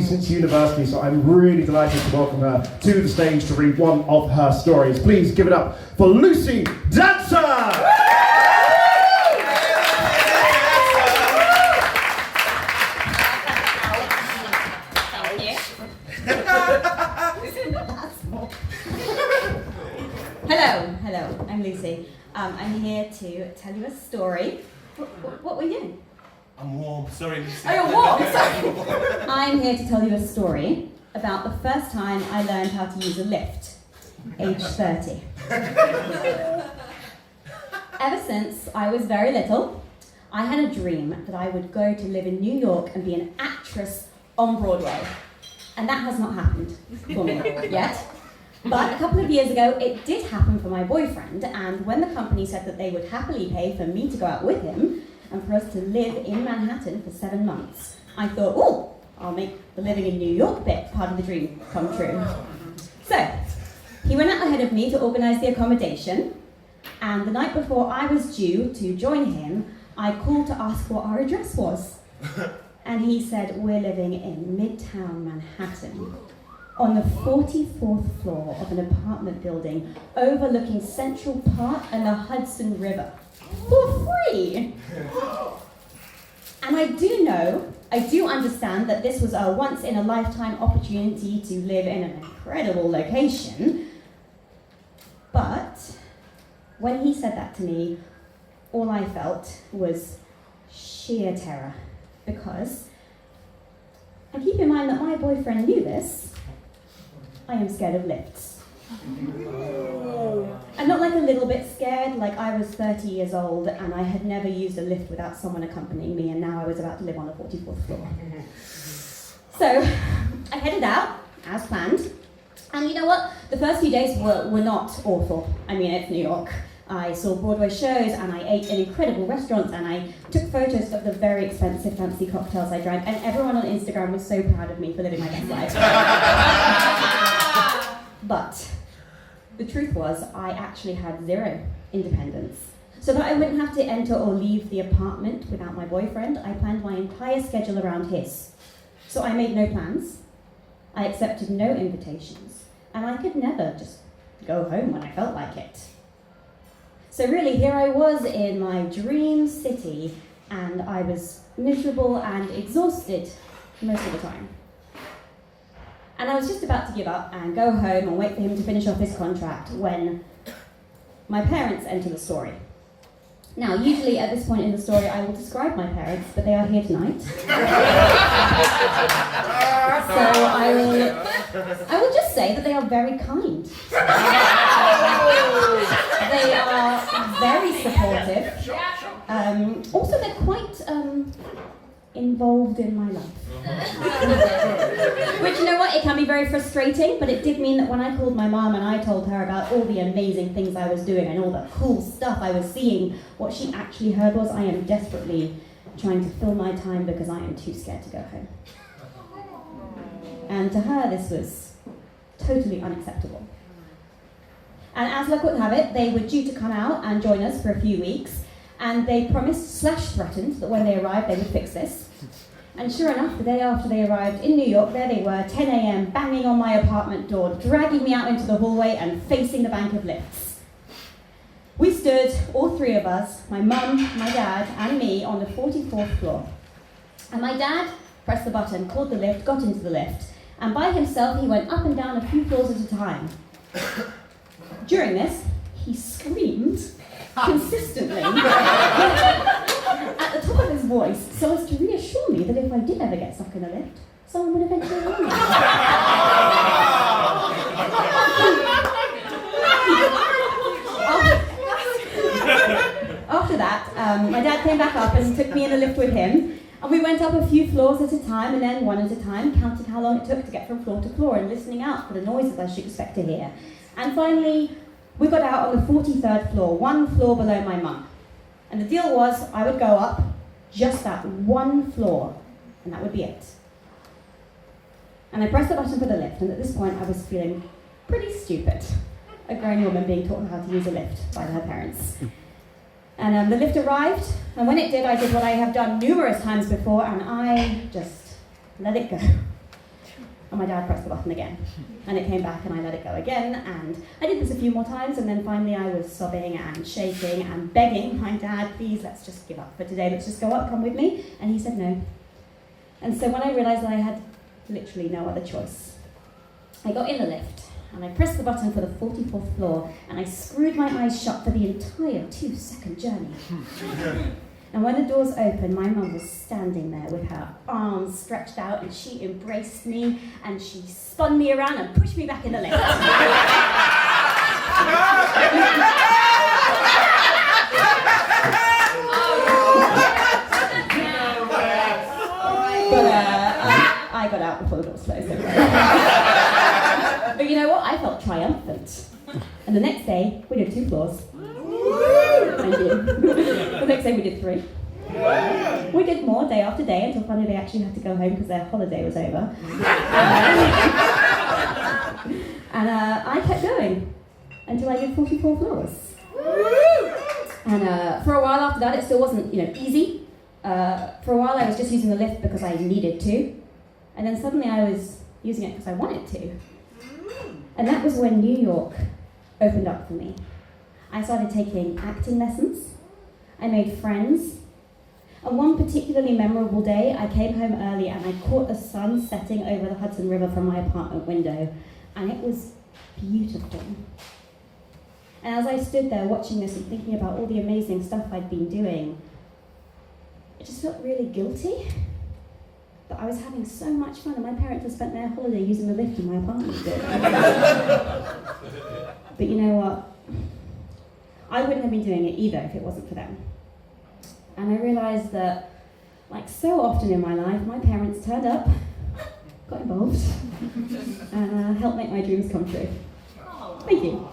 since university, so I'm really delighted to welcome her to the stage to read one of her stories. Please give it up for Lucy Danser! Hello, I'm Lucy. I'm here to tell you a story. What were you doing? I'm warm, sorry Lucy. Oh, you're warm, sorry. I'm here to tell you a story about the first time I learned how to use a lift, age 30. Ever since I was very little, I had a dream that I would go to live in New York and be an actress on Broadway. And that has not happened for me yet. But a couple of years ago, it did happen for my boyfriend, and when the company said that they would happily pay for me to go out with him, and for us to live in Manhattan for 7 months, I thought, oh, I'll make the living in New York bit part of the dream come true. So, he went out ahead of me to organise the accommodation, and the night before I was due to join him, I called to ask what our address was. And he said, we're living in Midtown Manhattan, on the 44th floor of an apartment building overlooking Central Park and the Hudson River. For free! And I do understand that this was a once-in-a-lifetime opportunity to live in an incredible location. But when he said that to me, all I felt was sheer terror. Because, and keep in mind that my boyfriend knew this, I am scared of lifts. And not like a little bit scared, like I was 30 years old and I had never used a lift without someone accompanying me, and now I was about to live on the 44th floor. So I headed out, as planned, and you know what? The first few days were not awful. I mean, it's New York. I saw Broadway shows and I ate in incredible restaurants and I took photos of the very expensive fancy cocktails I drank, and everyone on Instagram was so proud of me for living my best life. But the truth was, I actually had zero independence. So that I wouldn't have to enter or leave the apartment without my boyfriend, I planned my entire schedule around his. So I made no plans, I accepted no invitations, and I could never just go home when I felt like it. So really, here I was in my dream city, and I was miserable and exhausted most of the time. And I was just about to give up and go home and wait for him to finish off his contract when my parents enter the story. Now, usually at this point in the story, I will describe my parents, but they are here tonight. So I will just say that they are very kind. They are very supportive. Also, they're quite involved in my life. Which, you know what, it can be very frustrating, but it did mean that when I called my mom and I told her about all the amazing things I was doing and all the cool stuff I was seeing, what she actually heard was, I am desperately trying to fill my time because I am too scared to go home. And to her, this was totally unacceptable. And as luck would have it, they were due to come out and join us for a few weeks, and they promised / threatened that when they arrived they would fix this. And sure enough, the day after they arrived in New York, there they were, 10 a.m, banging on my apartment door, dragging me out into the hallway and facing the bank of lifts. We stood, all three of us, my mum, my dad, and me, on the 44th floor. And my dad pressed the button, called the lift, got into the lift, and by himself he went up and down a few floors at a time. During this, he screamed consistently at the top of his voice so as to reassure me that if I did ever get stuck in a lift, someone would eventually warn me. After that, my dad came back up and took me in the lift with him, and we went up a few floors at a time, and then one at a time, counting how long it took to get from floor to floor and listening out for the noises I should expect to hear. And finally, we got out on the 43rd floor, one floor below my mum. And the deal was I would go up just that one floor, and that would be it. And I pressed the button for the lift, and at this point I was feeling pretty stupid. A grown woman being taught how to use a lift by her parents. And the lift arrived, and when it did, I did what I have done numerous times before, and I just let it go. and my dad pressed the button again. And it came back and I let it go again, and I did this a few more times, and then finally I was sobbing and shaking and begging my dad, please, let's just give up for today, let's just go up, come with me. And he said no. And so when I realised that I had literally no other choice, I got in the lift, and I pressed the button for the 44th floor, and I screwed my eyes shut for the entire 2-second journey. And when the doors opened, my mum was standing there with her arms stretched out, and she embraced me, and she spun me around and pushed me back in the lift. I got out before the doors closed. But you know what? I felt triumphant. And the next day, we did 2 floors. Thank you. The next day we did 3. We did more day after day until finally they actually had to go home because their holiday was over. And I kept going until I did 44 floors. And for a while after that, it still wasn't, easy. For a while I was just using the lift because I needed to. And then suddenly I was using it because I wanted to. And that was when New York opened up for me. I started taking acting lessons. I made friends. And one particularly memorable day, I came home early and I caught the sun setting over the Hudson River from my apartment window. And it was beautiful. And as I stood there watching this and thinking about all the amazing stuff I'd been doing, I just felt really guilty. But I was having so much fun, and my parents had spent their holiday using the lift in my apartment. But you know what? I wouldn't have been doing it either if it wasn't for them. And I realised that, like so often in my life, my parents turned up, got involved, and helped make my dreams come true. Thank you.